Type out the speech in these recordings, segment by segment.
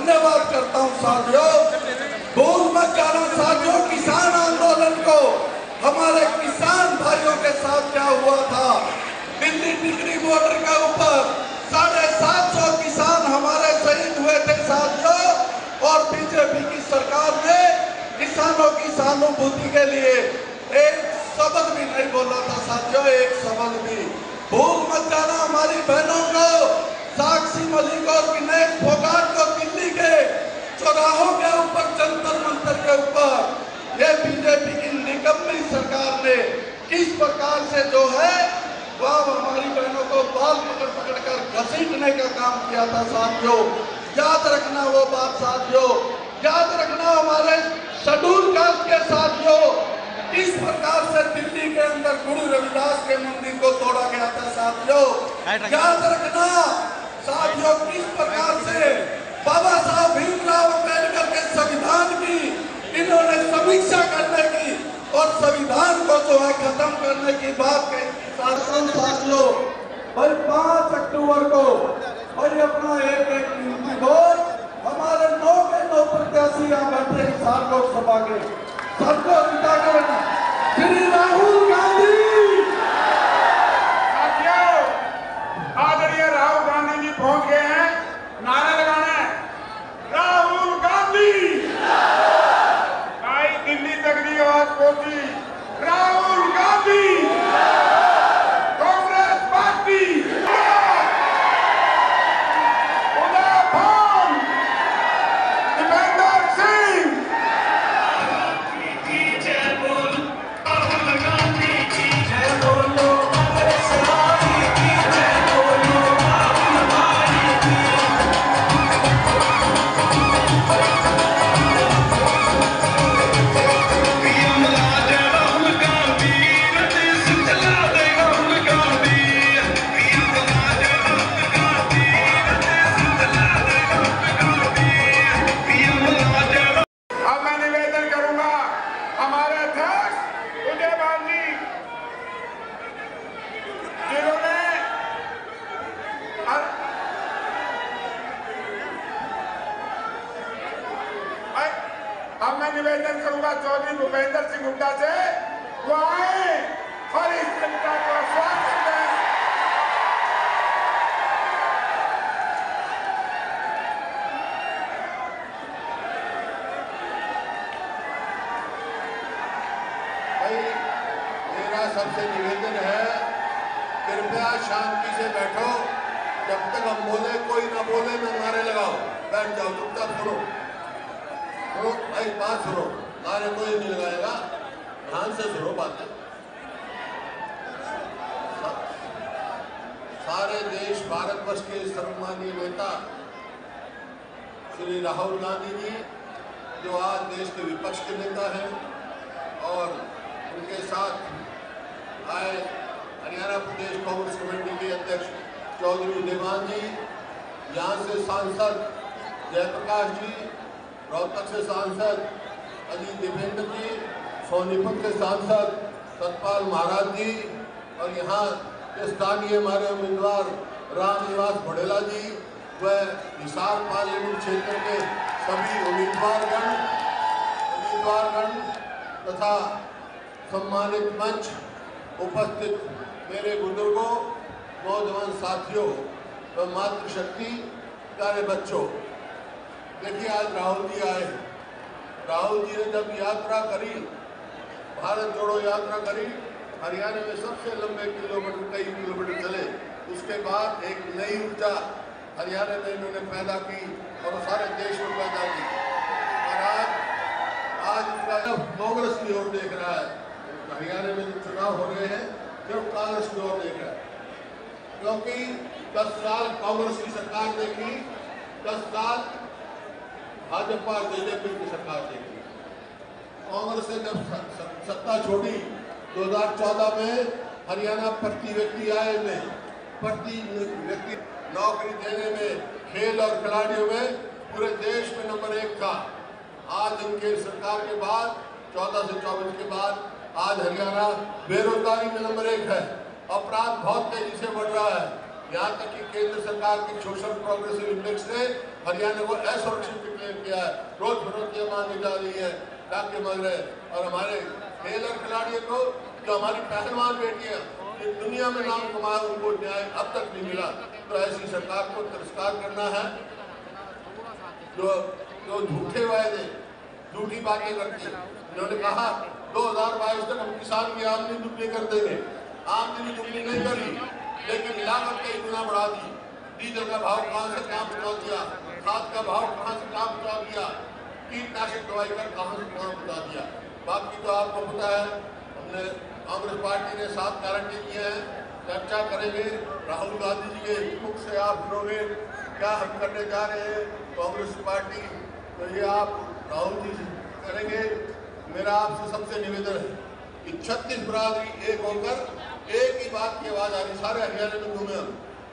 धन्यवाद करता हूं साथियों। भूल मत जाना साथियों, किसान आंदोलन को हमारे किसान भाइयों के साथ क्या हुआ था। दिल्ली टिकरी बॉर्डर के ऊपर 750 किसान हमारे शहीद हुए थे साथियों, और बीजेपी की सरकार ने किसानों की सहानुभूति के लिए एक शब्द भी नहीं बोला था साथियों, एक शब्द भी। भूल मत जाना हमारी बहनों को, साक्षी मलिक और विनेश फोगाट को दिल्ली के चौराहों के ऊपर, जंतर मंतर के ऊपर ये बीजेपी की निकम्मी सरकार ने किस प्रकार से जो है वह हमारी बहनों को बाल पकड़ पकड़ कर घसीटने का काम किया था साथियों। याद रखना वो बात साथियों, याद रखना हमारे शेड्यूल कास्ट के साथियों, किस प्रकार से दिल्ली के अंदर गुरु रविदास के मंदिर को तोड़ा गया था साथियों। याद रखना साथियों, किस प्रकार से बाबा साहब भीमराव अम्बेडकर के संविधान की इन्होंने समीक्षा करने की और संविधान को जो है खत्म करने की बात कही साथियों। भाई 5 अक्टूबर को भाई अपना एक कीमती वोट हमारे 9 के 9 प्रत्याशी यहाँ बैठे हिसार लोकसभा के सबको जिता कर श्री राहुल गांधी। साथियों, आदरणीय राहुल गांधी जी पहुंच गए हैं। नारा लगाना है राहुल गांधी। भाई दिल्ली तक भी आवाज पहुंची, राहुल गांधी, कांग्रेस पार्टी, दीपेंद्र सिंह। अब मैं निवेदन करूंगा चौधरी भूपेंद्र सिंह हुड्डा से, वो आए और इस जनता को आश्वासन दें। भाई मेरा सबसे निवेदन है, कृपया शांति से बैठो। जब तक हम बोले कोई ना बोले ना नारे लगाओ, बैठ जाओ चुपचाप सुनो। भाई बात सुनो, नारे कोई नहीं लगाएगा, ध्यान से सुनो बातें। सारे देश भारतवर्ष के सर्वमान्य नेता श्री राहुल गांधी जी, जो आज देश के विपक्ष के नेता हैं, और उनके साथ आए हरियाणा प्रदेश कांग्रेस कमेटी के अध्यक्ष चौधरी देवान जी, यहाँ से सांसद जयप्रकाश जी, रोहतक से सांसद अजीत दीपेंद्र जी, सोनीपत से सांसद सतपाल महाराज जी, और यहाँ के स्थानीय हमारे उम्मीदवार रामनिवास बड़ेला जी, व हिसार पार्लियामेंट क्षेत्र के सभी उम्मीदवारगण तथा सम्मानित मंच उपस्थित मेरे बुजुर्गों, नौजवान साथियों व मातृशक्ति प्यारे बच्चों। देखिए आज राहुल जी आए। राहुल जी ने जब यात्रा करी, भारत जोड़ो यात्रा करी, हरियाणा में सबसे लंबे किलोमीटर, कई किलोमीटर चले, उसके बाद एक नई ऊर्जा हरियाणा में इन्होंने पैदा की और सारे देश में पैदा की। और आज इसका कांग्रेस की ओर देख रहा है। हरियाणा में जो चुनाव हो रहे हैं सिर्फ कांग्रेस की ओर देख रहा है, क्योंकि 10 साल कांग्रेस की सरकार देखी, 10 साल भाजपा और बीजेपी की सरकार देखी। कांग्रेस ने जब सत्ता छोड़ी 2014 में, हरियाणा प्रति व्यक्ति आय में, प्रति व्यक्ति नौकरी देने में, खेल और खिलाड़ियों में पूरे देश में नंबर 1 था। आज इनके सरकार के बाद 14 से 24 के बाद आज हरियाणा बेरोजगारी में नंबर 1 है। अपराध बहुत तेजी से बढ़ रहा है। यहाँ तक कि केंद्र सरकार की सोशल प्रोग्रेसिव इंडेक्स ने हरियाणा को असुरक्षित डिक्लेयर किया है। रोज फिरौतियाँ मांगी जा रही है, डाके मांग रहे हैं, और हमारे खेल और खिलाड़ियों को, जो हमारी पहलवान बेटियां दुनिया में नाम कमाया, उनको न्याय अब तक नहीं मिला। तो ऐसी सरकार को तिरस्कार करना है जो झूठे वायदे, झूठी बातें करती है। उन्होंने कहा 2022 तक हम किसान की आमदनी दुगनी कर देंगे, आमदनी दुगनी नहीं करी, लेकिन लागत कई गुना बढ़ा दी। डीजल का भाव कहाँ से कहाँ पहुँचा दिया, खाद का भाव कहाँ से कहाँ पहुँचा दिया, कीटनाशक दवाई का कहाँ से कहाँ पहुँचा दिया। बाकी तो आपको पता है, हमने कांग्रेस पार्टी ने 7 गारंटी किए हैं, चर्चा करेंगे। राहुल गांधी जी के मुख से आप सुनोगे क्या हम करने जा रहे हैं कांग्रेस पार्टी, तो ये आप राहुल जी करेंगे। मेरा आपसे सबसे निवेदन है कि 36 बिरादरी एक होकर एक ही बात की आवाज आ रही, सारे हरियाणा में घूमे हम,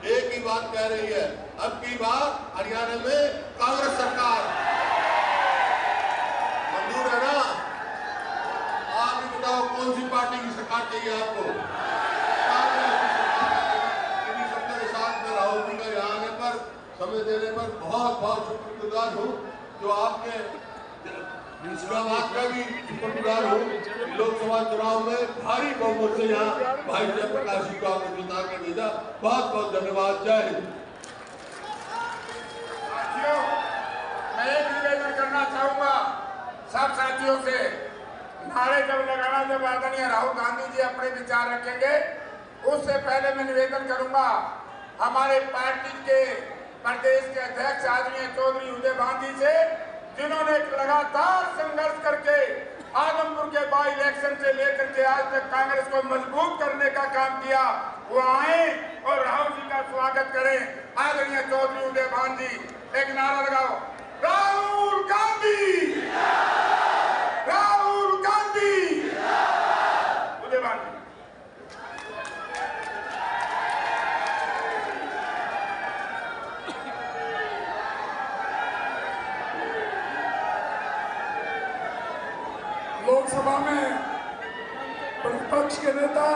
एक ही बात कह रही है, अब की बार हरियाणा में कांग्रेस सरकार मंजूर है ना? आप ही बताओ कौन सी पार्टी की सरकार चाहिए आपको? कांग्रेस की सरकार है। इन्हीं सबके के साथ में राहुल जी का यहाँ आने पर, समय देने पर बहुत बहुत शुक्रगुजार हूँ। जो आपने इस्लामाबाद का भी शुक्रगुजार हूँ। लोकसभा चुनाव में भारी बहुमत से यहाँ भाई जयप्रकाश जी को आपने जिता के भेजा, बहुत बहुत धन्यवाद। जय हिंद। साथियों, मैं एक निवेदन करना चाहूंगा सब साथियों से। नारे जब लगाना, जब आदरणीय राहुल गांधी जी अपने विचार रखेंगे, उससे पहले मैं निवेदन करूंगा हमारे पार्टी के प्रदेश के अध्यक्ष आदरणीय चौधरी उदय गांधी से, जिन्होंने लगातार संघर्ष करके आजमपुर के बाई इलेक्शन से लेकर के आज तक कांग्रेस को मजबूत करने का काम किया, वो आए और राहुल जी का स्वागत करें। आदरणीय चौधरी उदय गांधी, एक नारा लगाओ, राहुल गांधी, राहुल गांधी, उदय गांधी। लोकसभा में प्रतिपक्ष के नेता,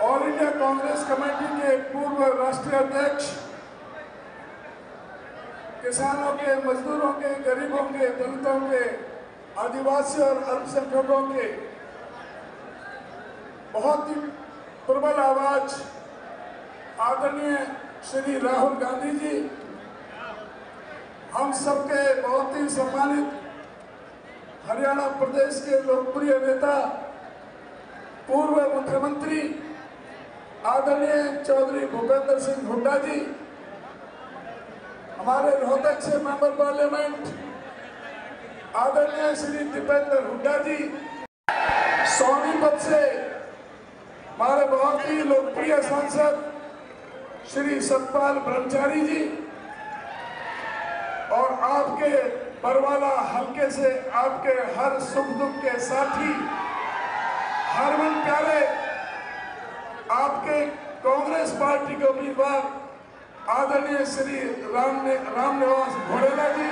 ऑल इंडिया कांग्रेस कमेटी के पूर्व राष्ट्रीय अध्यक्ष, किसानों के, मजदूरों के, गरीबों के, दलितों के, आदिवासी और अल्पसंख्यकों के बहुत ही प्रबल आवाज आदरणीय श्री राहुल गांधी जी, हम सबके बहुत ही सम्मानित हरियाणा प्रदेश के लोकप्रिय नेता, पूर्व मुख्यमंत्री आदरणीय चौधरी भूपेंद्र सिंह हुड्डा जी, हमारे रोहतक से मेंबर पार्लियामेंट आदरणीय श्री दीपेंद्र हुड्डा जी, सोनीपत से हमारे बहुत ही लोकप्रिय सांसद श्री सतपाल ब्रह्मचारी जी, और आपके बरवाला हल्के से आपके हर सुख दुख के साथी, हरमन प्यारे आपके कांग्रेस पार्टी के उम्मीदवार आदरणीय श्री रामनिवास घोड़ेला जी,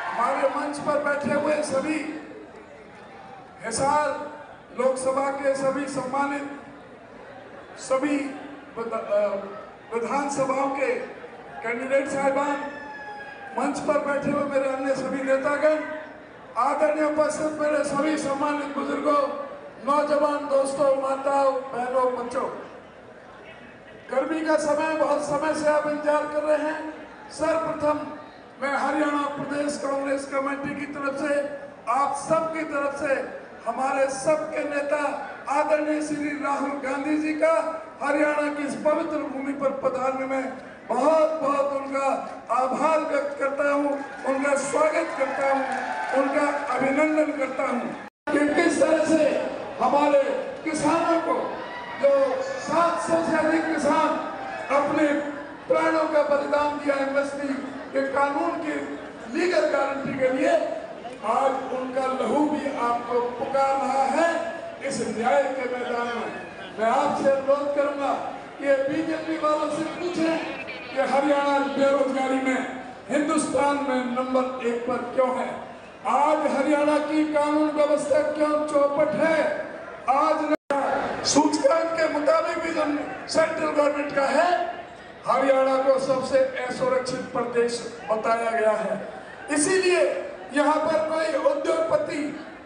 हमारे मंच पर बैठे हुए सभी हिसार लोकसभा के सभी सम्मानित सभी विधानसभाओं के कैंडिडेट साहिबान, मंच पर बैठे हुए मेरे अन्य सभी नेतागण, आदरणीय उपस्थित मेरे सभी सम्मानित बुजुर्गों, नौजवान दोस्तों, माताओं, बहनों, बच्चों, गर्मी का समय, बहुत समय से आप इंतजार कर रहे हैं। सर्वप्रथम मैं हरियाणा प्रदेश कांग्रेस कमेटी की तरफ से, आप सबकी तरफ से, हमारे सबके नेता आदरणीय श्री राहुल गांधी जी का हरियाणा की इस पवित्र भूमि पर पधारने में बहुत बहुत उनका आभार व्यक्त करता हूं, उनका स्वागत करता हूं, उनका अभिनंदन करता हूं कि किस तरह से हमारे किसानों को, जो 700 से अधिक किसान अपने प्राणों का बलिदान दिया एमएसपी के कानून की लीगल गारंटी के लिए, आज उनका लहू भी आपको पुकार रहा है इस न्याय के मैदान में। मैं आपसे अनुरोध करूंगा कि बीजेपी वालों से पूछें कि हरियाणा बेरोजगारी में हिंदुस्तान में नंबर 1 पर क्यों है? आज हरियाणा की कानून व्यवस्था क्यों चौपट है? आज सूचकांक के मुताबिक भी जो सेंट्रल गवर्नमेंट का है, हरियाणा को सबसे असुरक्षित प्रदेश बताया गया है। इसीलिए यहाँ पर कोई उद्योगपति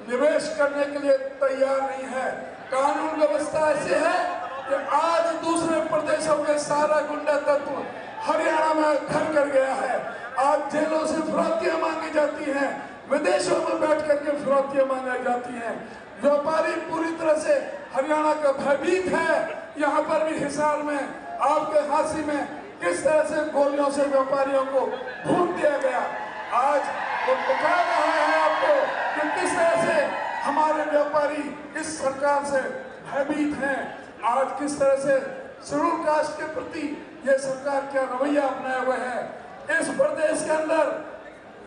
निवेश करने के लिए तैयार नहीं है। कानून व्यवस्था ऐसे है कि आज दूसरे प्रदेशों के सारा गुंडा तत्व हरियाणा में घर कर गया है। आज जेलों से फिरौतियां मांगी जाती हैं, विदेशों में बैठ करके फिरौतियां मांगी जाती हैं। व्यापारी पूरी तरह से हरियाणा का भयभीत है। यहाँ पर भी हिसार में, आपके हांसी में किस तरह से गोलियों से व्यापारियों को भून दिया गया। आज वो बता रहा है आपको कि किस तरह से हमारे व्यापारी इस सरकार से भयभीत हैं। आज किस तरह से शेड्यूल कास्ट के प्रति ये सरकार क्या रवैया अपनाए हुए है। इस प्रदेश के अंदर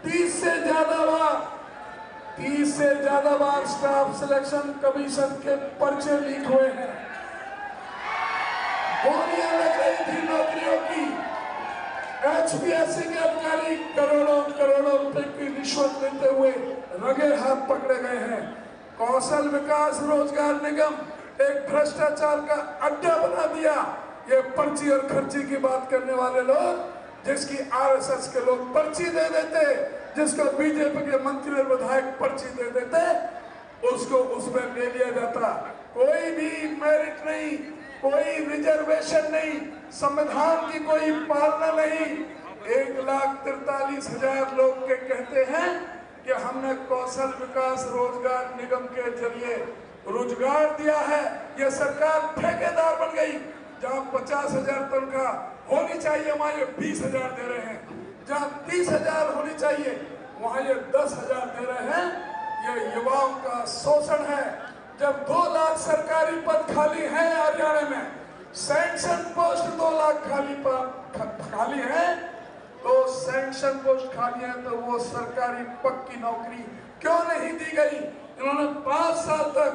30 से ज्यादा बार स्टाफ सिलेक्शन कमीशन के पर्चे लीक हुए हैं। गोलियां लग रही थी नौकरियों की। HPSC के अधिकारी करोड़ों रुपए की रिश्वत लेते हुए रंगे हाथ पकड़े गए हैं। कौशल विकास रोजगार निगम एक भ्रष्टाचार का अड्डा बना दिया। ये पर्ची और खर्ची की बात करने वाले लोग, जिसकी RSS के लोग पर्ची दे देते, जिसको बीजेपी के मंत्री और विधायक पर्ची दे देते, उसको उसमें ले लिया जाता। कोई भी मेरिट नहीं, कोई रिजर्वेशन नहीं, संविधान की कोई पालना नहीं। 1,43,000 लोग के कहते हैं कि हमने कौशल विकास रोजगार निगम के जरिए रोजगार दिया है। यह सरकार ठेकेदार बन गई। जहां 50,000 तनख्वाह होनी चाहिए वहां ये 20,000 दे रहे हैं। जहां 30,000 होनी चाहिए वहां ये 10,000 दे रहे हैं। ये युवाओं का शोषण है। जब 2 लाख सरकारी पद खाली हैं हरियाणा में, सैंक्शन पोस्ट 2 लाख खाली है, तो सैंक्शन पोस्ट खाली है तो वो सरकारी पक्की नौकरी क्यों नहीं दी गई? इन्होंने 5 साल तक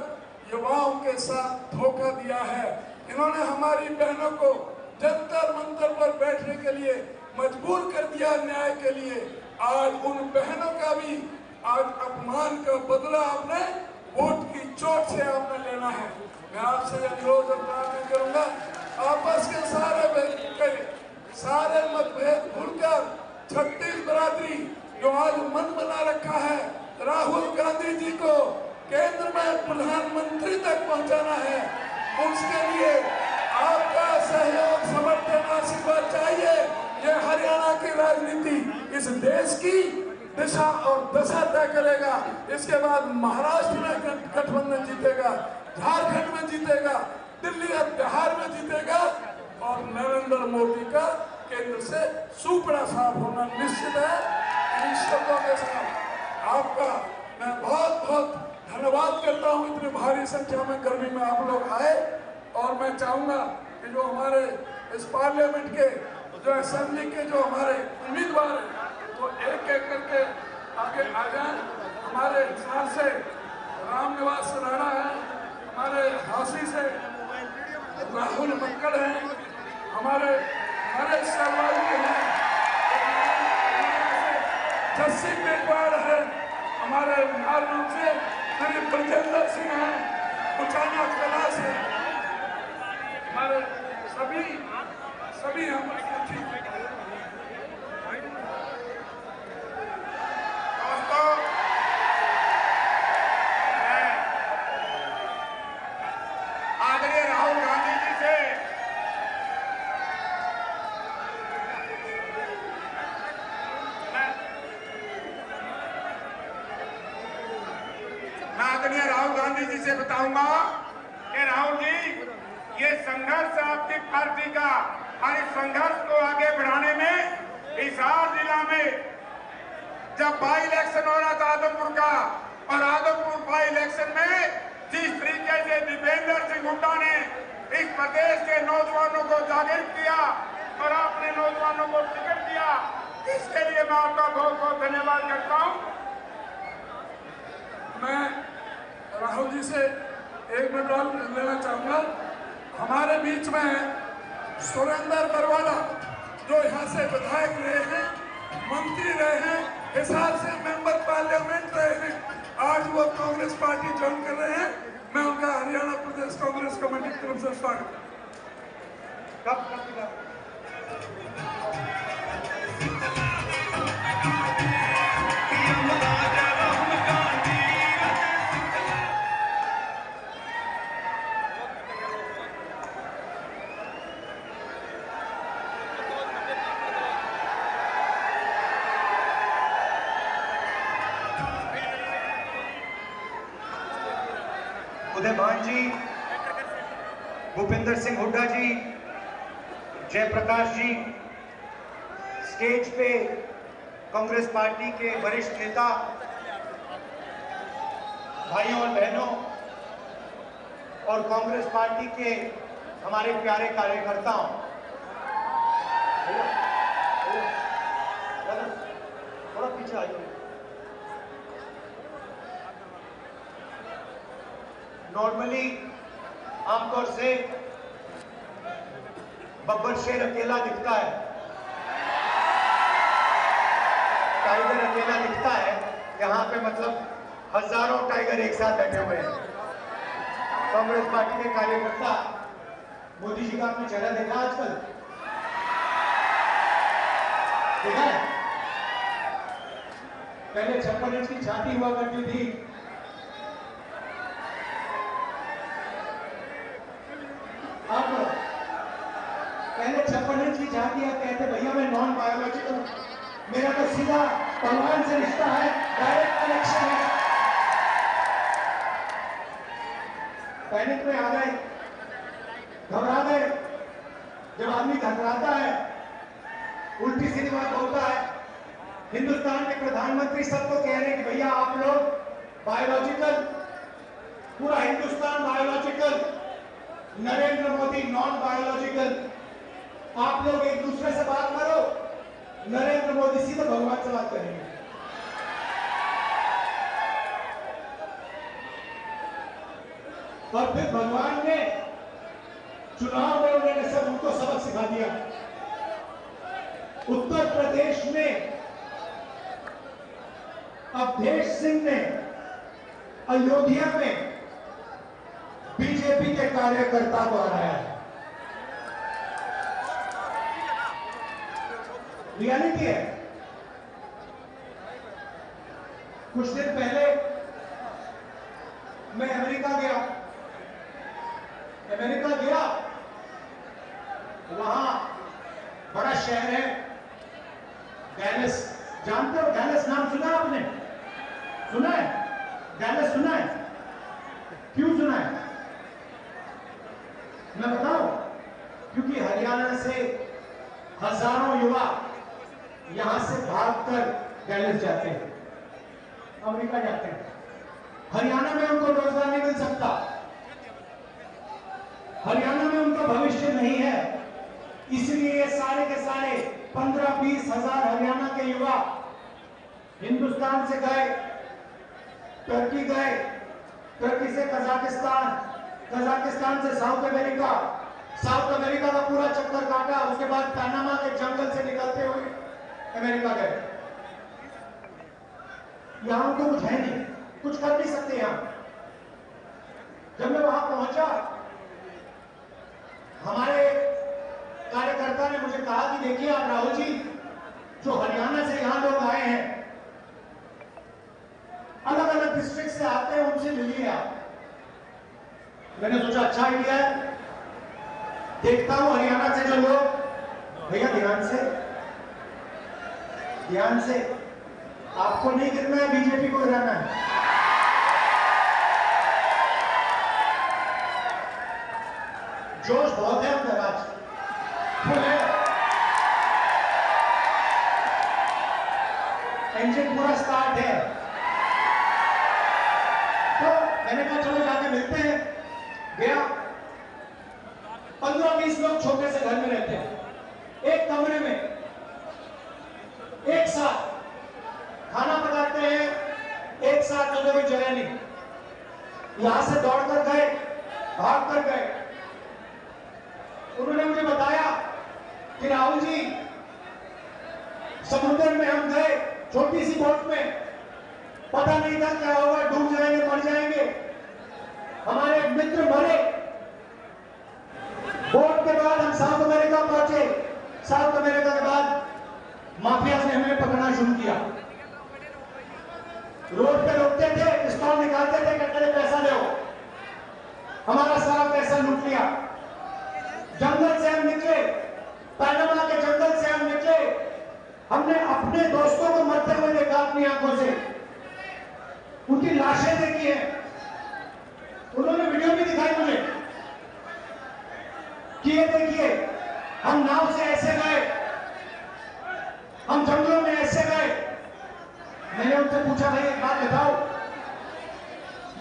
युवाओं के साथ धोखा दिया है। इन्होंने हमारी बहनों को जंतर मंतर पर बैठने के लिए मजबूर कर दिया न्याय के लिए। आज उन बहनों का भी आज अपमान का बदला आपने वोट की चोट से आपने लेना है। मैं आपसे अनुरोध और प्रार्थना करूंगा, आपस के सारे मतभेद भूलकर 36 बरादरी जो आज मन बना रखा है राहुल गांधी जी को केंद्र में प्रधानमंत्री तक पहुंचाना है, उसके लिए आपका सहयोग, समर्थन, आशीर्वाद चाहिए। ये हरियाणा की राजनीति इस देश की दिशा और दशा तय करेगा। इसके बाद महाराष्ट्र में गठबंधन जीतेगा, झारखंड में जीतेगा, दिल्ली और बिहार में जीतेगा और नरेंद्र मोदी का केंद्र से सुपड़ा साफ होना निश्चित है। इन शब्दों के साथ आपका मैं बहुत बहुत धन्यवाद करता हूँ। इतनी भारी संख्या में गर्मी में आप लोग आए और मैं चाहूंगा कि जो हमारे इस पार्लियामेंट के जो असेंबली के जो हमारे उम्मीदवार हैं वो एक एक करके आगे आ जाएं। हमारे हिसार से रामनिवास राणा है, हमारे हांसी से राहुल मक्कड़ हैं, हमारे नरेश सरवाली हैं, जस्सी पेटवाड़ है, हमारे नारनौल से श्री ब्रजेंद्र सिंह हैं, उचाना कैलाश है, हमारे सभी हमारे आदरणीय राहुल गांधी जी से मैं आदरणीय राहुल गांधी जी से बताऊंगा कि राहुल जी, ये संघर्ष आपकी पार्टी का और इस संघर्ष को आगे बढ़ाने में हिसार जिला में जब बाई इलेक्शन हो रहा था आदमपुर का, और आदमपुर बाई इलेक्शन में जिस तरीके से दीपेंद्र सिंह हुड्डा ने इस प्रदेश के नौजवानों को जागरूक किया और अपने नौजवानों को टिकट दिया, इसके लिए मैं आपका बहुत बहुत धन्यवाद करता हूं। मैं राहुल जी से 1 मिनट लेना चाहूंगा। हमारे बीच में सुरेंद्र बरवाला जो यहाँ से विधायक रहे हैं, मंत्री रहे हैं, हिसार से मेंबर पार्लियामेंट रहे हैं, आज वो कांग्रेस पार्टी ज्वाइन कर रहे हैं। मैं उनका हरियाणा तरफ से स्वागत। उदय भान जी, भूपिंदर सिंह हुड्डा जी, जयप्रकाश जी, स्टेज पे कांग्रेस पार्टी के वरिष्ठ नेता, भाइयों और बहनों और कांग्रेस पार्टी के हमारे प्यारे कार्यकर्ताओं, थोड़ा पीछे आइए। नॉर्मली आमतौर से बब्बर शेर अकेला दिखता है, टाइगर अकेला दिखता है, यहाँ पे मतलब हजारों टाइगर एक साथ बैठे हुए हैं। कांग्रेस पार्टी के कार्यकर्ता, मोदी जी का आपने चेहरा देखा आजकल? देखा है? पहले 56 इंच की छाती हुआ करती थी, अब पहले 56 इंच की छाती, आप कहते भैया मैं नॉन बायोलॉजिकल, मेरा तो सीधा भगवान से रिश्ता है, डायरेक्ट कनेक्शन है। पैनिक में आ गए, घबरा गए। जब आदमी घबराता है, उल्टी सीधी बात बोलता है। हिंदुस्तान के प्रधानमंत्री सबको कह रहे हैं कि भैया आप लोग बायोलॉजिकल, पूरा Hindustan biological, Narendra Modi non biological. आप लोग एक दूसरे से बात करो, नरेंद्र मोदी सीधे भगवान से बात करेंगे। और फिर भगवान ने चुनाव में उन्होंने सब उनको सबक सिखा दिया। उत्तर प्रदेश में अवधेश सिंह ने अयोध्या में बीजेपी के कार्यकर्ता को हराया। रियलिटी है। कुछ दिन पहले मैं अमेरिका गया, वहां बड़ा शहर है डैलस, जानते हो डैलस? नाम सुना है आपने? सुना है? डैलस सुना है? क्यों सुना है? मैं बताऊं, क्योंकि हरियाणा से हजारों युवा यहां से भागकर डैलस जाते हैं, अमेरिका जाते हैं। हरियाणा में उनको रोजगार नहीं मिल सकता, हरियाणा में उनका भविष्य नहीं है, इसलिए ये सारे के सारे 15-20 हजार हरियाणा के युवा हिंदुस्तान से गए, टर्की गए, टर्की से कजाकिस्तान, कजाकिस्तान से साउथ अमेरिका, साउथ अमेरिका का पूरा चक्कर काटा, उसके बाद पनामा के जंगल से निकलते हुए अमेरिका गए। यहां उनको कुछ है नहीं, कुछ कर नहीं सकते यहां। जब मैं वहां पहुंचा, हमारे कार्यकर्ता ने मुझे कहा कि देखिए आप राहुल जी, जो हरियाणा से यहां लोग आए हैं, अलग अलग डिस्ट्रिक्ट से आते हैं, उनसे मिलिए आप। मैंने सोचा अच्छा आइडिया है, देखता हूं हरियाणा से जो लोग, भैया ध्यान से आपको नहीं गिरना है, बीजेपी को गिराना है। जोश बहुत है अंदर, आज फुल है, इंजन पूरा स्टार्ट है। तो मैंने कहा चलो जाके मिलते हैं। गया, 15-20 लोग छोटे से घर में रहते हैं, एक कमरे में एक साथ खाना पकाते हैं, एक साथ, उन्हें कोई जगह नहीं। यहां से दौड़कर गए, भाग कर गए। उन्होंने मुझे बताया कि राहुल जी, समुद्र में हम गए, छोटी सी बोट में, पता नहीं था क्या होगा, डूब जाएंगे, मर जाएंगे। हमारे मित्र मरे, शुरू किया। रोड पे रोकते थे, पिस्तौल निकालते थे, कहते थे पैसा दो, हमारा सारा पैसा लूट लिया। जंगल से हम निकले, पैनामा के जंगल से हम निकले, हमने अपने दोस्तों को मरते हुए देखा अपनी आंखों से, उनकी लाशें देखी है, उन्होंने वीडियो भी दिखाई मुझे कि ये देखिए हम नाव से ऐसे गए, हम जंगलों में ऐसे गए। मैंने उनसे पूछा भाई एक बात बताओ,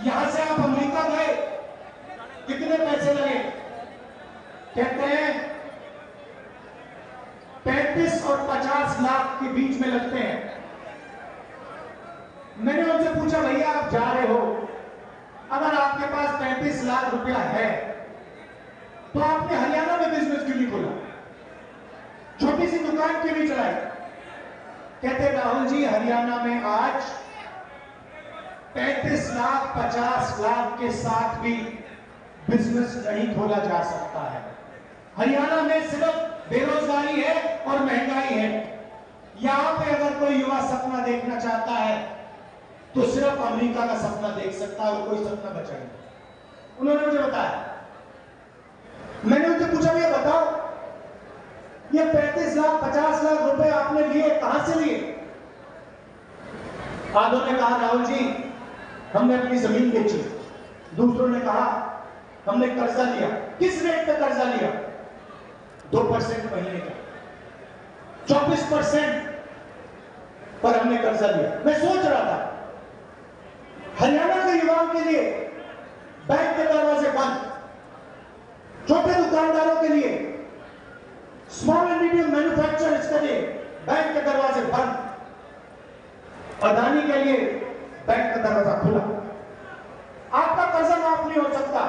यहां से आप अमेरिका गए कितने पैसे लगे? कहते हैं 35 और 50 लाख के बीच में लगते हैं। मैंने उनसे पूछा भैया आप जा रहे हो, अगर आपके पास 35 लाख रुपया है तो आपने हरियाणा में बिजनेस क्यों नहीं खोला, छोटी सी दुकान क्यों नहीं चलाई? कहते राहुल जी हरियाणा में आज 35 लाख 50 लाख के साथ भी बिजनेस नहीं खोला जा सकता है। हरियाणा में सिर्फ बेरोजगारी है और महंगाई है। यहां पे अगर कोई युवा सपना देखना चाहता है तो सिर्फ अमेरिका का सपना देख सकता है और कोई सपना बचा नहीं। उन्होंने मुझे बताया, मैंने उनसे पूछा भैया बताओ ये 35 लाख 50 लाख रुपए आपने लिए कहां से लिए? आधों ने कहा राहुल जी हमने अपनी जमीन बेची, दूसरों ने कहा हमने कर्जा लिया। किस रेट पे कर्जा लिया? 2% महीने का, 24% पर हमने कर्जा लिया। मैं सोच रहा था हरियाणा के युवाओं के लिए बैंक के दरवाजे बंद, छोटे दुकानदारों के लिए, स्मॉल एंड मीडियम मैन्युफैक्चरर्स के लिए बैंक के दरवाजे बंद, अदानी के लिए बैंक का दरवाजा खुला। आपका कर्जा माफ नहीं हो सकता।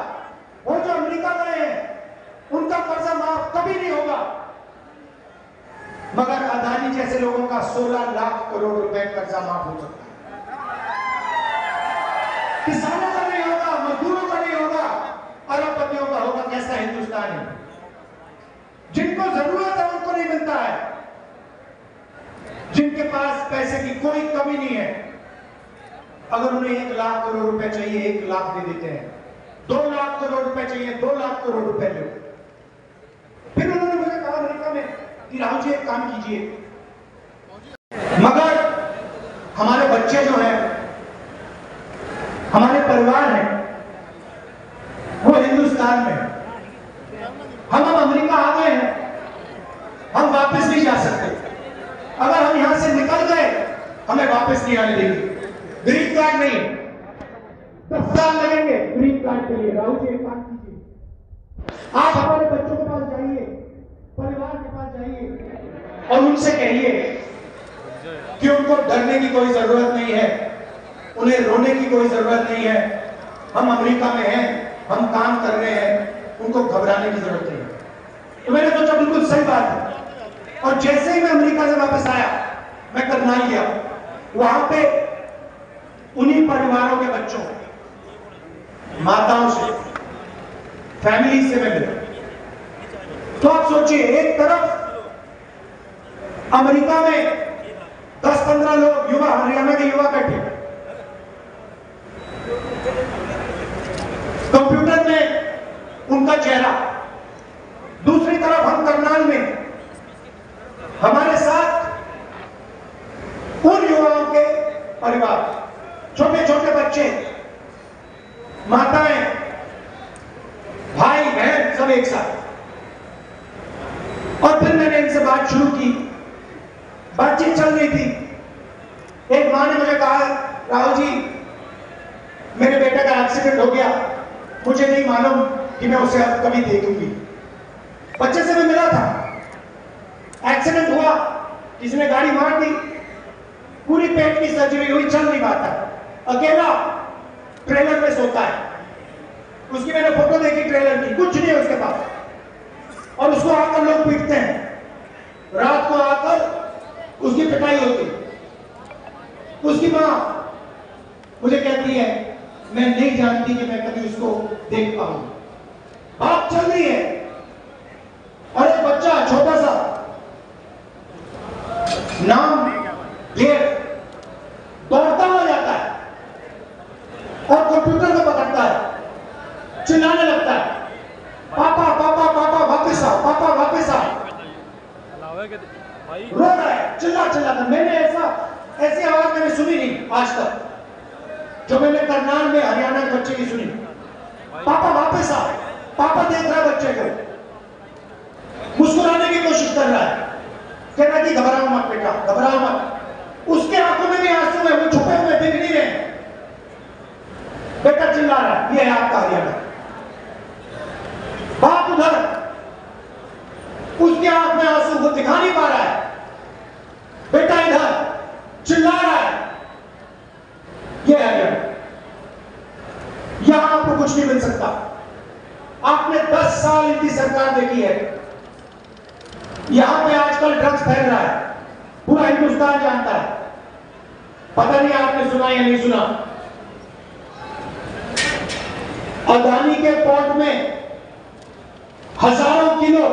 वो जो अमेरिका गए हैं उनका कर्जा माफ कभी नहीं होगा, मगर अदानी जैसे लोगों का 16 लाख करोड़ रुपए कर्जा माफ हो सकता है। किसानों का नहीं होगा, मजदूरों का नहीं होगा, अरबपतियों का होगा। कैसा हिंदुस्तान है? जिनको जरूरत है उनको नहीं मिलता है, जिनके पास पैसे की कोई कमी नहीं है, अगर उन्हें 1 लाख करोड़ रुपए चाहिए 1 लाख दे देते हैं, 2 लाख करोड़ रुपए चाहिए 2 लाख करोड़ रुपए दो। फिर उन्होंने मुझे कहा अमेरिका में कि राहुल जी एक काम कीजिए, मगर हमारे बच्चे जो हैं, हमारे परिवार हैं, वो हिंदुस्तान में, हम अमेरिका आ गए हैं, हम वापस नहीं जा सकते। अगर हम यहां से निकल गए हमें वापस नहीं आने देंगे। ग्रीन कार्ड नहीं, 10 साल लगेंगे ग्रीन कार्ड के लिए। राहुल जी एक काम कीजिए, आप हमारे बच्चों के पास जाइए, परिवार के पास जाइए और उनसे कहिए कि उनको डरने की कोई जरूरत नहीं है, उन्हें रोने की कोई जरूरत नहीं है। हम अमेरिका में हैं, हम काम कर रहे हैं, उनको घबराने की जरूरत नहीं है। तो मैंने सोचा बिल्कुल सही बात है। और जैसे ही मैं अमेरिका से वापस आया, मैं करनाल गया, वहां पे उन्हीं परिवारों के बच्चों, माताओं से, फैमिली से मैं मिला। तो आप सोचिए, एक तरफ अमेरिका में 10-15 लोग युवा, हरियाणा के युवा बैठे, कंप्यूटर में उनका चेहरा, दूसरी तरफ हम करनाल में, हमारे साथ उन युवाओं के परिवार, छोटे छोटे बच्चे, माताएं, भाई बहन, सब एक साथ। और फिर मैंने इनसे बात शुरू की, बातचीत चल रही थी। एक मां ने मुझे कहा राहुल जी मेरे बेटे का एक्सीडेंट हो गया, मुझे नहीं मालूम कि मैं उसे अब कभी देखूंगी। बच्चे से मैं मिला था, एक्सीडेंट हुआ, किसी ने गाड़ी मार दी, पूरी पेट की सर्जरी हुई, चल नहीं पाता, अकेला ट्रेलर में सोता है। उसकी मैंने फोटो देखी ट्रेलर की, कुछ नहीं है उसके पास, और उसको आकर लोग पीटते हैं, रात को आकर उसकी पिटाई होती है। उसकी मां मुझे कहती है मैं नहीं जानती कि मैं कभी उसको देख पाऊंगी। बात चल रही है और एक बच्चा छोटा सा, नाम ये दौड़ता हुआ जाता है और कंप्यूटर को पकड़ता है, चिल्लाने लगता है, पापा पापा पापा वापस आओ, पापा वापस आओ, रो रहा है, चिल्ला चिल्ला कर। मैंने ऐसी आवाज मैंने सुनी नहीं आज तक जो मैंने करनाल में हरियाणा के बच्चे की सुनी। पापा वापस आओ, पापा देख रहा है बच्चे को, मुस्कुराने की कोशिश कर रहा है, कह रहा है कि घबराओ मत बेटा, घबराओ मत। उसके आंखों में भी आंसू है, वो छुपे हुए दिख नहीं रहे। बेटा चिल्ला रहा है, ये है आपका हरियाणा। बाप उधर, उसके आंख में आंसू, वो दिखा नहीं पा रहा है। बेटा इधर चिल्ला रहा है, ये हरियाणा। यहां आपको कुछ नहीं मिल सकता। आपने 10 साल इनकी सरकार देखी है। यहां पे आजकल ड्रग्स फैल रहा है, पूरा हिंदुस्तान जानता है। पता नहीं आपने सुना या नहीं सुना, अदानी के पोर्ट में हजारों किलो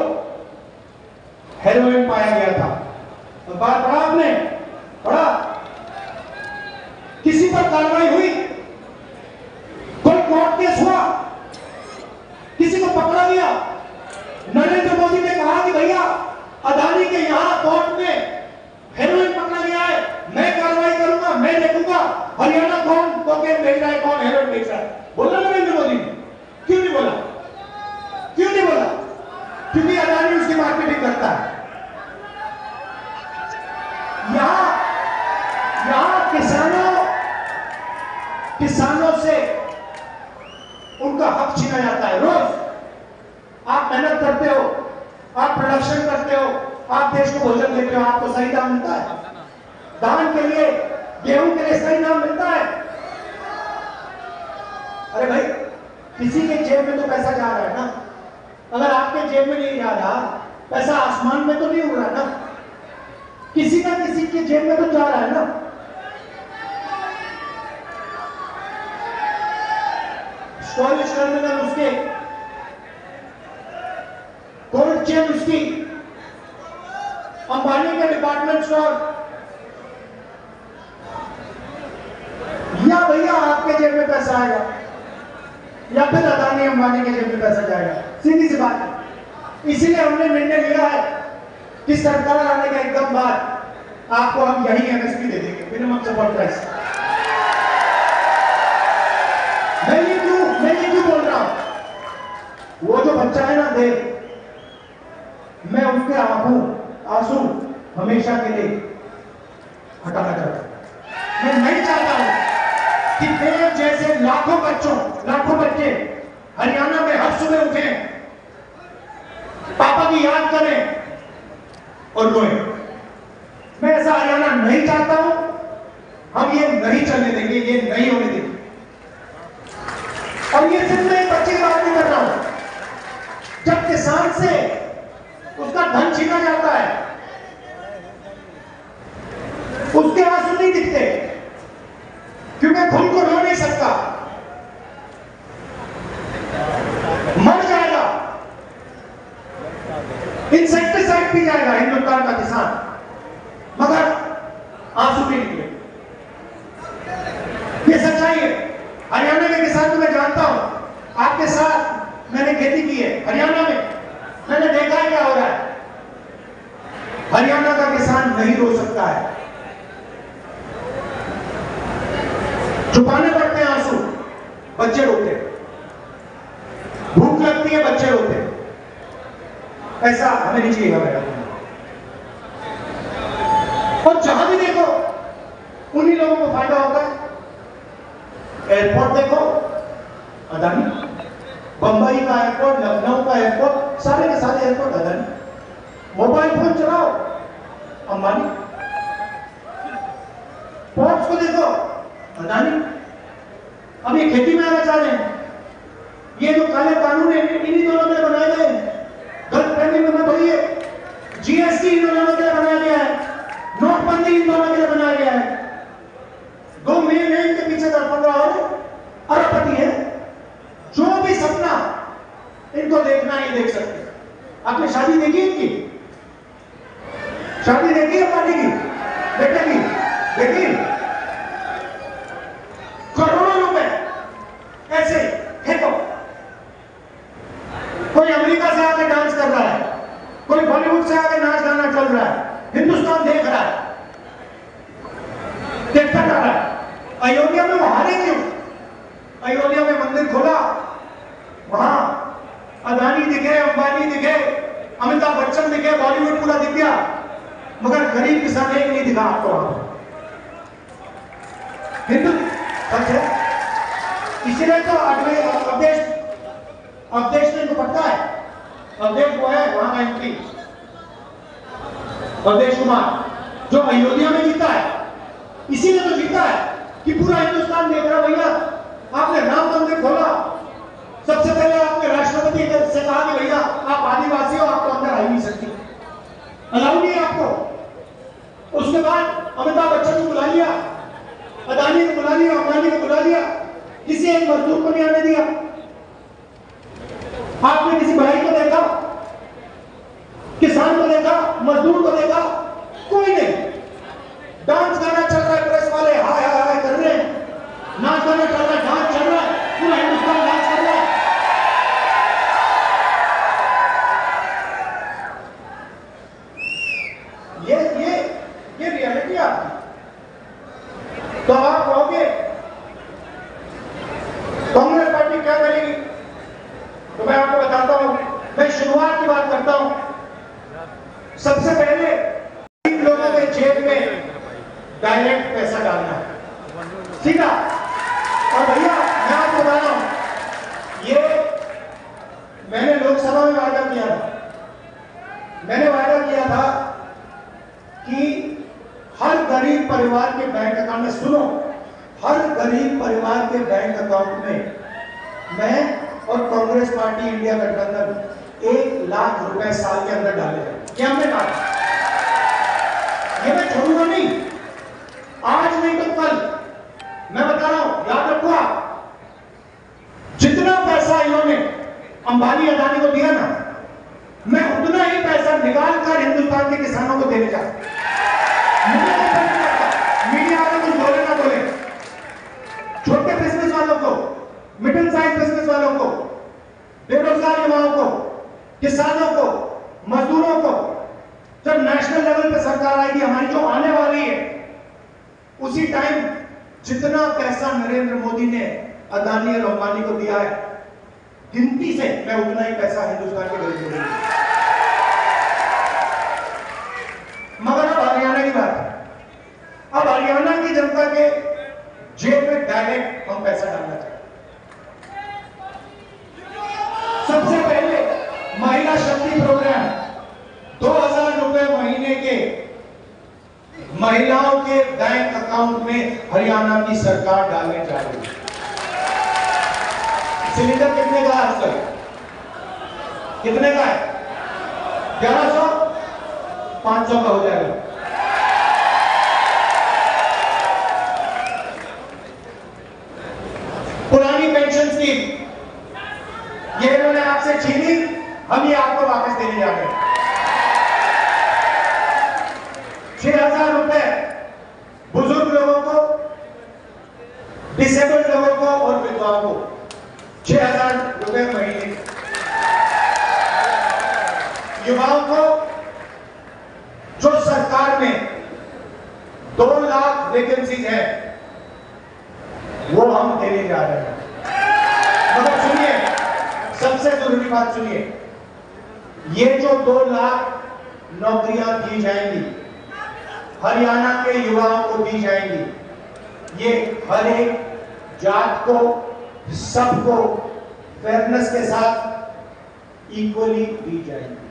हेरोइन पाया गया था। तो बात पढ़ा आपने, पढ़ा? किसी पर कार्रवाई हुई? कोई कोर्ट केस हुआ? किसी को पकड़ा गया? नरेंद्र मोदी ने कहा कि भैया अदानी के यहां कोर्ट में हेरोइन पकड़ा गया है, मैं कार्रवाई करूंगा, मैं देखूंगा हरियाणा कौन कोकेन बेच रहा है, कौन हेरोइन बेच रहा है। बोला नरेंद्र मोदी ने? क्यों नहीं बोला? क्यों नहीं बोला? क्योंकि अदानी उसकी मार्केटिंग करता है। यहां किसानों से उनका हक छीना जाता है। रोज आप मेहनत करते हो, आप प्रोडक्शन करते हो, आप देश को भोजन देते हो, आपको सही दाम मिलता है? धान के लिए, गेहूं के लिए सही दाम मिलता है? अरे भाई, किसी के जेब में तो पैसा जा रहा है ना। अगर आपके जेब में नहीं जा रहा, पैसा आसमान में तो नहीं उड़ रहा ना, किसी ना किसी के जेब में तो जा रहा है ना। स्टोरेज टर्मिनल उसके, कोल्ड चेन उसकी, अंबानी के डिपार्टमेंट स्टोर, या भैया आपके जेब में पैसा आएगा या फिर अदानी अंबानी के जेब में पैसा जाएगा। सीधी सी बात है। इसीलिए हमने निर्णय लिया है कि सरकार आने के एकदम बाद आपको हम यही एमएसपी दे देंगे, मिनिमम सपोर्ट प्राइस। मैं ये क्यों बोल रहा हूं? वो जो बच्चा है ना देव, मैं उसके आंसू हमेशा के लिए हटाना चाहता हूं। मैं नहीं चाहता हूं कि देव जैसे लाखों बच्चे हरियाणा में हर सुबह उठे, पापा की याद करें और रोए। मैं ऐसा हरियाणा नहीं चाहता हूं। हम ये नहीं चलने देंगे, ये नहीं होने देंगे। और ये सिर्फ मैं एक बच्चे की बात नहीं कर रहा हूं। जब किसान से उसका धन छीना जाता है, उसके आंसू नहीं दिखते क्योंकि खुद को रो नहीं सकता, मर जाएगा, इंसेक्टिसाइड पी जाएगा हिंदुस्तान का किसान, मगर आंसू नहीं निकले। ये सच्चाई है। हरियाणा के किसान को मैं जानता हूं, आपके साथ मैंने खेती की है हरियाणा में, मैंने देखा है क्या हो रहा है। हरियाणा का किसान नहीं रो सकता है, छुपाने पड़ते हैं आंसू, बच्चे रोते, भूख लगती है बच्चे रोते। ऐसा हमें नहीं चाहिए हमारे। और जहां भी देखो उन्हीं लोगों को फायदा होता है। एयरपोर्ट देखो अदानी, बंबई का एयरपोर्ट, लखनऊ का एयरपोर्ट, सारे के सारे एयरपोर्ट अदानी। मोबाइल फोन चलाओ अंबानी, पोर्ट्स को देखो अदानी। अब ये खेती में आना चाह रहे हैं। ये जो काले कानून है इन्हीं दोनों ने बनाए गए हैं। गलतफहमी में मत होइए, जीएसटी इन दोनों के लिए बनाया गया है, नोटबंदी इन दोनों के लिए बनाया गया है। 2 मिलियन के पीछे 15 और अरबपति है। जो भी सपना इनको देखना है देख सकते हैं। आपने शादी देखी इनकी? शादी देखी है पार्टी की बेटे की? लेकिन करोड़ों रुपए ऐसे फेंको। कोई अमेरिका से आके डांस कर रहा है, कोई बॉलीवुड से आके नाच गाना चल रहा है, हिंदुस्तान देख रहा है, देखता जा रहा है। अयोध्या में वो हारे क्यों? अयोध्या में मंदिर खोला, वहां अदानी दिखे, अंबानी दिखे, अमिताभ बच्चन दिखे, बॉलीवुड पूरा दिख गया, मगर गरीब किसान एक नहीं दिखा आपको वहां। हिंदू सच है, इसीलिए तो अवधेश ने तो पता है, अवधेश वो है वहां का एमपी अवधेश कुमार जो अयोध्या में जीता है। इसीलिए तो जीता है कि पूरा हिंदुस्तान देख रहा। भैया आपने राम मंदिर खोला, सबसे पहले आपने राष्ट्रपति से कहा कि भैया आप आदिवासी हो, आपको अंदर आ ही नहीं सकती, अलाउ नहीं है आपको। उसके बाद अमिताभ बच्चन को बुला लिया, अदानी को बुला लिया, अंबानी को बुला लिया, किसी एक मजदूर को नहीं आने दिया। आपने किसी भाई को देखा, किसान को देखा, मजदूर को देखा? कोई नहीं। डांस गाना चल रहा है, प्रेस वाले हाय हाय हाय कर रहे हैं, नाच गाना चल रहा है, डांस चल रहा है, पूरा हिंदुस्तान डांस कर रहा है। ये रियलिटी आपकी। तो आप कहोगे कांग्रेस पार्टी क्या करेगी? तो मैं आपको बताता हूं, मैं शुरुआत की बात करता हूं। सबसे पहले इन लोगों के जेब में डायरेक्ट पैसा डालना, सीधा। और भैया मैं आपको बता रहा हूं, ये मैंने लोकसभा में वादा किया था। मैंने वादा किया था कि हर गरीब परिवार के बैंक अकाउंट में, सुनो, हर गरीब परिवार के बैंक अकाउंट में मैं और कांग्रेस पार्टी इंडिया गठबंधन 1 लाख रुपए साल के अंदर डालेगा। क्या हमने कहा? ये मैं छोड़ूंगा नहीं, आज नहीं तो कल। मैं बता रहा हूं, याद रखो आप, जितना पैसा इन्होंने अंबानी अदानी को दिया ना, मैं उतना ही पैसा निकाल कर हिंदुस्तान के किसानों को देने चाहता हूं। मीडिया वाले कुछ बोले ना बोले, छोटे बिजनेस वालों को, मिडिल साइज बिजनेस वालों को, बेरोजगार युवाओं को, किसानों को, मजदूरों को, जब नेशनल लेवल पे सरकार आएगी हमारी जो आने वाली है, उसी टाइम जितना पैसा नरेंद्र मोदी ने अदानी और अंबानी को दिया है, गिनती से मैं उतना ही पैसा हिंदुस्तान के गरीबों को दूंगा। मगर अब हरियाणा की बात है। अब हरियाणा की जनता के जेब में डायरेक्ट हम पैसा डालना चाहते हैं। सबसे पहले महिला शक्ति प्रोग्राम 2000 रुपए महीने के महिलाओं के बैंक अकाउंट में हरियाणा की सरकार डालने जा रही है। सिलेंडर कितने का है आजकल? कितने का है? 1100, 500 का हो जाएगा। पुरानी पेंशन स्कीम ये इन्होंने आपसे छीनी, हम ये आपको वापस देने जा रहे हैं। 6000 रुपए बुजुर्ग लोगों को, डिसेबल्ड लोगों को और विधवाओं को 6000 रुपए महीने। युवाओं को जो सरकार में 2 लाख वैकेंसीज है वो हम देने जा रहे हैं। मगर सुनिए, सबसे जरूरी बात सुनिए, ये जो 2 लाख नौकरियां दी जाएंगी हरियाणा के युवाओं को दी जाएंगी, ये हर एक जात को, सबको फेयरनेस के साथ इक्वली दी जाएंगी।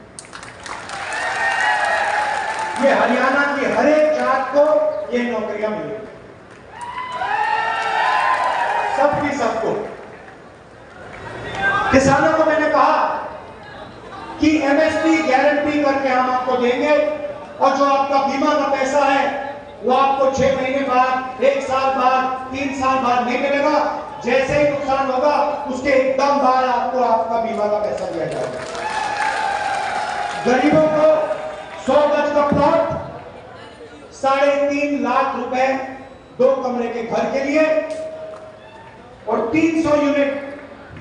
ये हरियाणा की हर एक जात को ये नौकरियां मिलेंगी, सबकी सबको। किसानों को मैंने कहा कि एमएसपी गारंटी करके हम आपको देंगे और जो आपका बीमा का पैसा है वो आपको 6 महीने बाद, 1 साल बाद, 3 साल बाद नहीं मिलेगा। जैसे ही नुकसान होगा उसके एकदम बाद आपको आपका बीमा का पैसा दिया जाएगा। गरीबों को 100 गज का प्लॉट 3.5 लाख रुपए 2 कमरे के घर के लिए और 300 यूनिट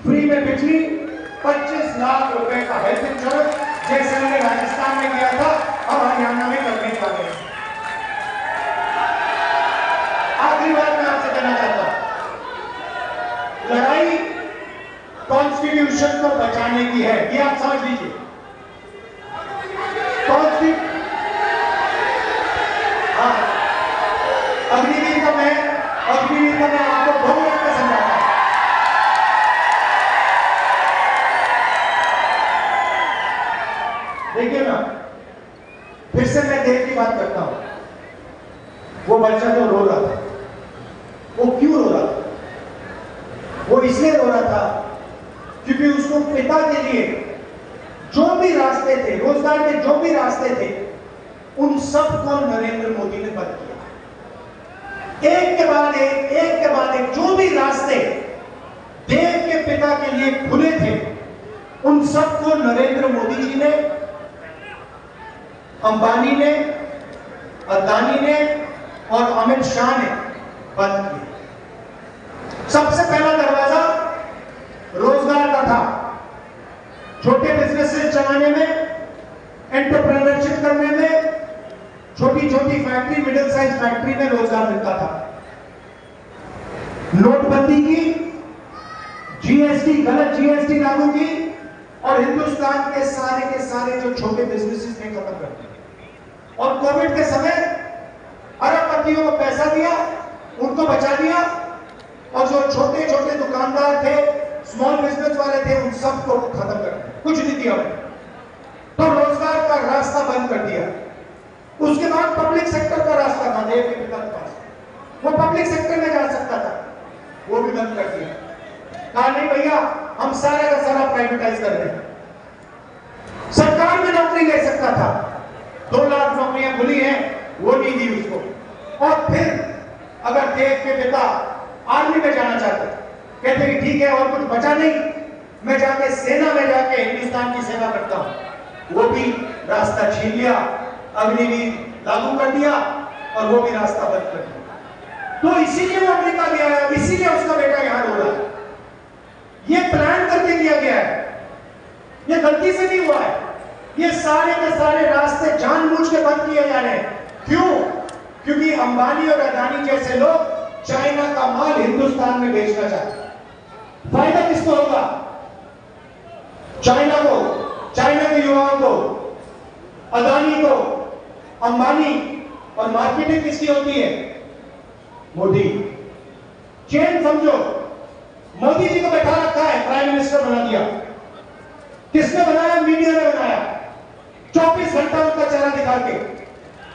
फ्री में बिजली, 25 लाख रुपए का हेल्थ इंश्योरेंस जैसे मैंने राजस्थान में किया था और हरियाणा में करने वाले हैं। आखिरी बात मैं आपसे कहना चाहता हूं, लड़ाई कॉन्स्टिट्यूशन को बचाने की है, ये आप समझ लीजिए। हाँ, अग्निवीर का मैं आपको बहुत मिनट में समझाता हूं। देखिए ना, फिर से मैं देश की बात करता हूं। वो बच्चा जो रो रहा था, वो क्यों रो रहा था? वो इसलिए रो रहा था क्योंकि उसको पिता के लिए जो भी रास्ते थे, रोजगार के जो भी रास्ते थे, उन सब को नरेंद्र मोदी ने बंद किया। एक के बाद एक जो भी रास्ते देश के पिता के लिए खुले थे, उन सब को नरेंद्र मोदी जी ने, अंबानी ने, अदानी ने और अमित शाह ने बंद किया। सबसे पहला दरवाजा रोजगार का था। छोटे बिजनेसेस चलाने में, एंटरप्रेन्योरशिप करने में, छोटी छोटी फैक्ट्री, मिडिल साइज फैक्ट्री में रोजगार मिलता था। नोटबंदी की, जीएसटी, गलत जीएसटी लागू की और हिंदुस्तान के सारे जो छोटे बिजनेसेस ने खत्म कर दिए। और कोविड के समय अरबपतियों को पैसा दिया, उनको बचा दिया, और जो छोटे छोटे दुकानदार थे, स्मॉल बिजनेस वाले थे, उन सबको खत्म कर दिया, कुछ नहीं दिया उन्हें। तो रोजगार का रास्ता बंद कर दिया। उसके बाद पब्लिक सेक्टर का रास्ता था देश के पिता के पास, वो पब्लिक सेक्टर में जा सकता था, वो भी बंद कर दिया। कहा नहीं भैया, हम सारे का सारा प्राइवेटाइज कर रहे हैं। सरकार में नौकरी ले सकता था, 2 लाख नौकरियां खुली हैं, वो नहीं दी उसको। और फिर अगर देश के पिता आर्मी में जाना चाहते, कहते कि ठीक है और कुछ बचा नहीं, मैं जाके सेना में जाके हिंदुस्तान की सेवा करता हूं, वो भी रास्ता छीन लिया, अग्निवीर लागू कर दिया और वो भी रास्ता बंद कर दिया। तो इसीलिए वो अमेरिका गया है, इसीलिए उसका बेटा यहां रो रहा है। ये प्लान करके किया गया है, ये गलती से नहीं हुआ है। ये सारे के सारे रास्ते जानबूझ के बंद किए जा रहे हैं। क्यों? क्योंकि अंबानी और अदानी जैसे लोग चाइना का माल हिंदुस्तान में बेचना चाहते हैं। फायदा किसको होगा? चाइना को, चाइना के युवाओं को, अदानी को, अंबानी। और मार्केटिंग किसकी होती है? मोदी। चेन समझो, मोदी जी को बैठा रखा है, प्राइम मिनिस्टर बना दिया। किसने बनाया? मीडिया ने बनाया। 24 घंटा उनका चेहरा दिखा के।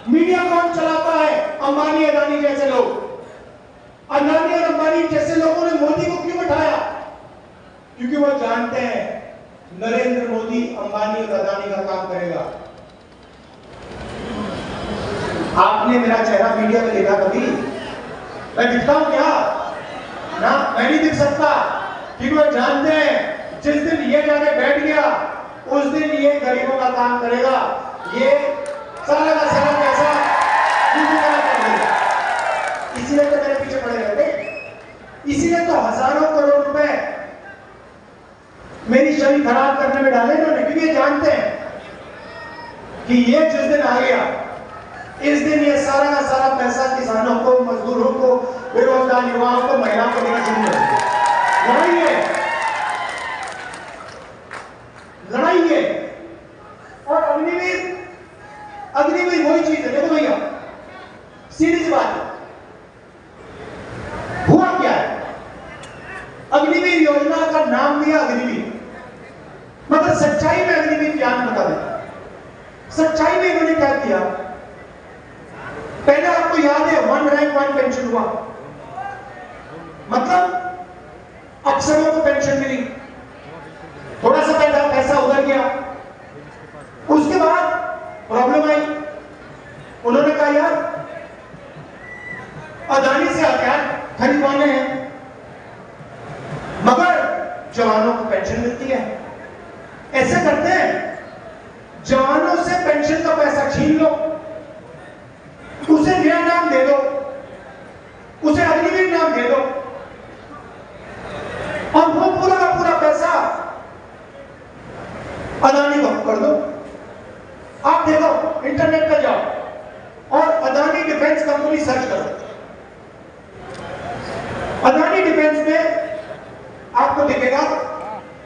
मीडिया कौन चलाता है? अंबानी अदानी जैसे लोग। अदानी और अंबानी जैसे लोगों ने मोदी को क्यों बैठाया? क्योंकि वो जानते हैं नरेंद्र मोदी अंबानी और अदानी का काम करेगा। आपने मेरा चेहरा मीडिया में देखा कभी? मैं दिखता हूं क्या? ना, मैं नहीं दिख सकता, क्योंकि वो जानते हैं जिस दिन ये जाके बैठ गया, उस दिन ये गरीबों का काम करेगा, ये सारा का सारा पैसा कर देगा। इसीलिए तो मेरे पीछे पड़े रहते, इसीलिए तो हजारों करोड़ रुपए मेरी छवि खराब करने में डाले इन्होंने, क्योंकि ये जानते हैं कि ये जिस दिन आ गया, इस दिन ये सारा का सारा पैसा किसानों को, मजदूरों को, बेरोजगार युवाओं को, महिलाओं को देना शुरू कर देगा। लड़ाई है। और अग्निवीर वही चीज है। देखो भैया, सीधी सी बात है, हुआ क्या है? अग्निवीर योजना का नाम दिया अग्निवीर, मगर सच्चाई में अग्निवीर क्या बता देता। सच्चाई में इन्होंने क्या किया? पहले आपको याद है 1 रैंक 1 पेंशन हुआ, मतलब अफसरों को पेंशन मिली, थोड़ा सा पैसा उधर गया। उसके बाद प्रॉब्लम आई, उन्होंने कहा यार अदानी से हथियार खरीदवाने हैं, मगर जवानों को पेंशन मिलती है। ऐसे करते हैं, जवानों से पेंशन का पैसा छीन लो, उसे नया नाम दे दो, उसे अग्निवीर नाम दे दो, और वो पूरा का पूरा पैसा अदानी को कर दो। आप देखो, इंटरनेट पे जाओ और अदानी डिफेंस कंपनी सर्च करो। अदानी डिफेंस में आपको दिखेगा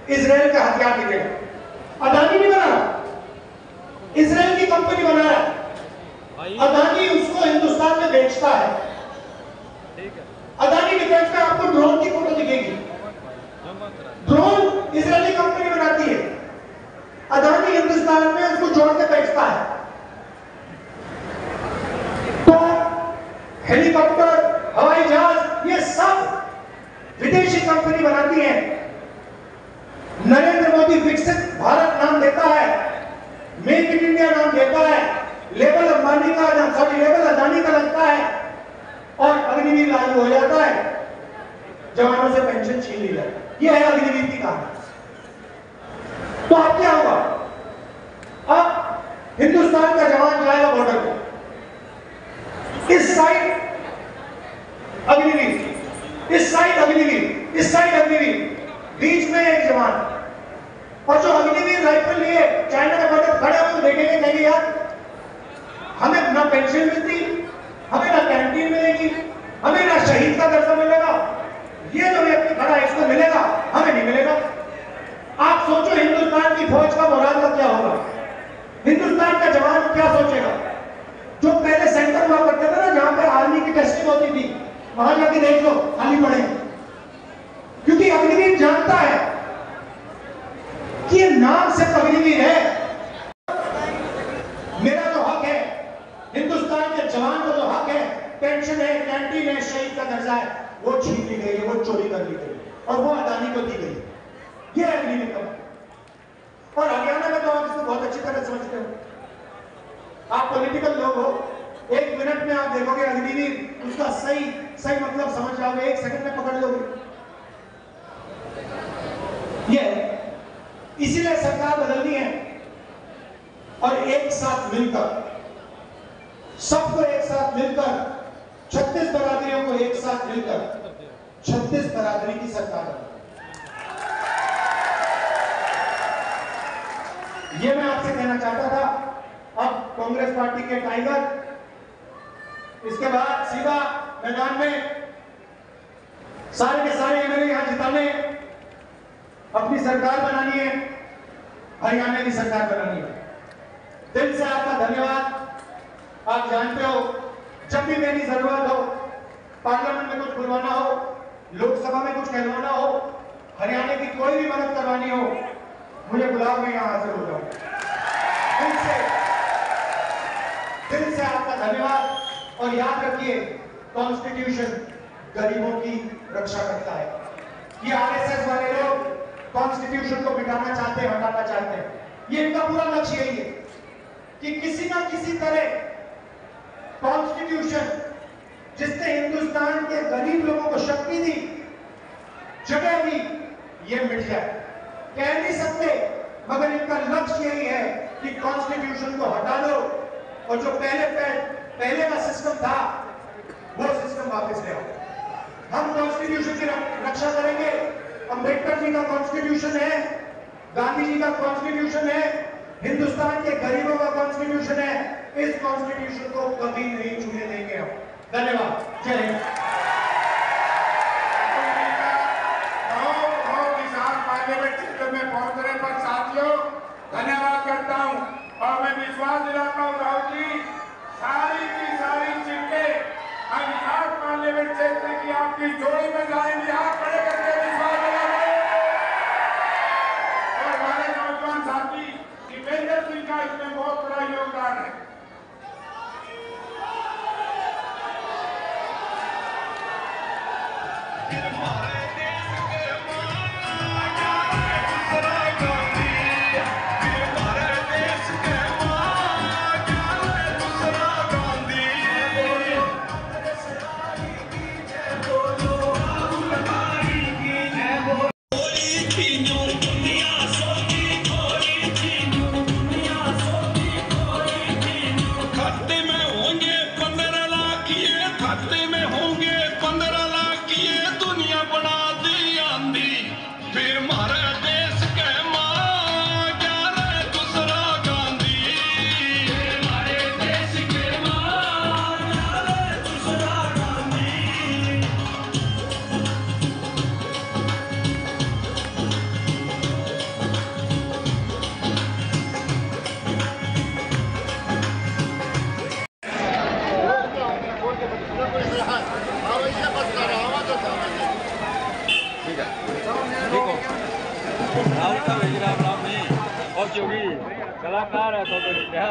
इजराइल का हथियार दिखेगा। अदानी नहीं बना रहा, इजराइल की कंपनी बना रहा है। अदानी उसको हिंदुस्तान में बेचता है। अदानी डिफेंस में आपको ड्रोन की फोटो दिखेगी, ड्रोन इजरायली कंपनी बनाती है। अदानी हिंदुस्तान में उसको जोड़ के बेचता है। तो हेलीकॉप्टर, हवाई जहाज, ये सब विदेशी कंपनी बनाती है। नरेंद्र मोदी विकसित भारत नाम देता है, मेक इन इंडिया नाम देता है, लेवल अंबानी का लेवल अदानी का लगता है, और अग्निवीर लागू हो जाता है, जवानों से पेंशन छीन ली जाए। यह है अग्निवीर की कहानी। तो अब क्या होगा? अब हिंदुस्तान का जवान जाएगा बॉर्डर पे, इस साइड अग्निवीर, इस साइड अग्निवीर, इस साइड अग्निवीर, बीच में एक जवान। और जो अग्निवीर राइफल लिए चाइना के बॉर्डर खड़े हुए देखेंगे, कहेंगे यार हमें ना पेंशन मिलती, हमें ना कैंटीन मिलेगी, हमें ना शहीद का दर्जा मिलेगा, ये जो व्यक्ति खड़ा है इसको मिलेगा, हमें नहीं मिलेगा। आप सोचो हिंदुस्तान की फौज का मोराल का क्या होगा, हिंदुस्तान का जवान क्या सोचेगा? जो पहले सेंटर हुआ करते थे ना, जहां पे आर्मी की टेस्टिंग होती थी, वहां जाके देख लो, खाली पड़े। क्योंकि अग्निवीर जानता है कि ये नाम से अग्निवीर है। मेरा जो हक है, हिंदुस्तान के जवान का जो हक है, पेंशन है, कैंटीन है, शहीद का दर्जा है, वो छीन ली गई है, वो चोरी कर ली गई और वो अदानी को दी गई। ये अग्निवीर का। और हरियाणा में तो आप इसको बहुत अच्छी तरह समझते हो, आप पॉलिटिकल लोग हो, एक मिनट में आप देखोगे अग्निवीर, उसका सही मतलब समझ जाओगे, एक सेकंड में पकड़ लोगे। ये इसीलिए सरकार बदलनी है और एक साथ मिलकर, सबको एक साथ मिलकर, 36 बरादरियों को एक साथ मिलकर 36 बरादरी की सरकार है। ये मैं आपसे कहना चाहता था। अब कांग्रेस पार्टी के टाइगर, इसके बाद सीधा मैदान में सारे के सारे एमएलए यहां जिताने, अपनी सरकार बनानी है, हरियाणा की सरकार बनानी है। दिल से आपका धन्यवाद। आप जानते हो, जब भी मेरी जरूरत हो, पार्लियामेंट में कुछ बुलवाना हो, लोकसभा में कुछ कहलवाना हो, हरियाणा की कोई भी मदद करवानी हो, मुझे बुलाओ, मैं यहां हाजिर हो जाऊं। दिल से आपका धन्यवाद। और याद रखिए, कॉन्स्टिट्यूशन गरीबों की रक्षा करता है। ये आरएसएस वाले लोग कॉन्स्टिट्यूशन को मिटाना चाहते हैं, हटाना चाहते हैं। ये इनका पूरा लक्ष्य यही है कि किसी ना किसी तरह कॉन्स्टिट्यूशन, जिसने हिंदुस्तान के गरीब लोगों को शक्ति दी, जगह दी, ये मिट जाए। कह नहीं सकते, मगर इनका लक्ष्य यही है कि कॉन्स्टिट्यूशन को हटा दो और जो पहले का सिस्टम था, वो सिस्टम वापस ले आओ। हम कॉन्स्टिट्यूशन की रक्षा करेंगे। अंबेडकर जी का कॉन्स्टिट्यूशन है, गांधी जी का कॉन्स्टिट्यूशन है, हिंदुस्तान के गरीबों का कॉन्स्टिट्यूशन है। इस कॉन्स्टिट्यूशन को कभी नहीं छूने देंगे हम। धन्यवाद। जय हिंद। किसान पार्लियामेंट क्षेत्र में पहुंचने पर साथियों धन्यवाद करता हूं और मैं विश्वास दिलाता हूं राहुल जी, सारी की सारी सीटें किसान पार्लियामेंट क्षेत्र की आपकी जोड़ी में जाएंगी। हाथ खड़े करके विश्वास दिलाते और हमारे नौजवान साथी दीपेंद्र सिंह का इसमें बहुत बड़ा योगदान है। जोगी कलाकार है तो क्या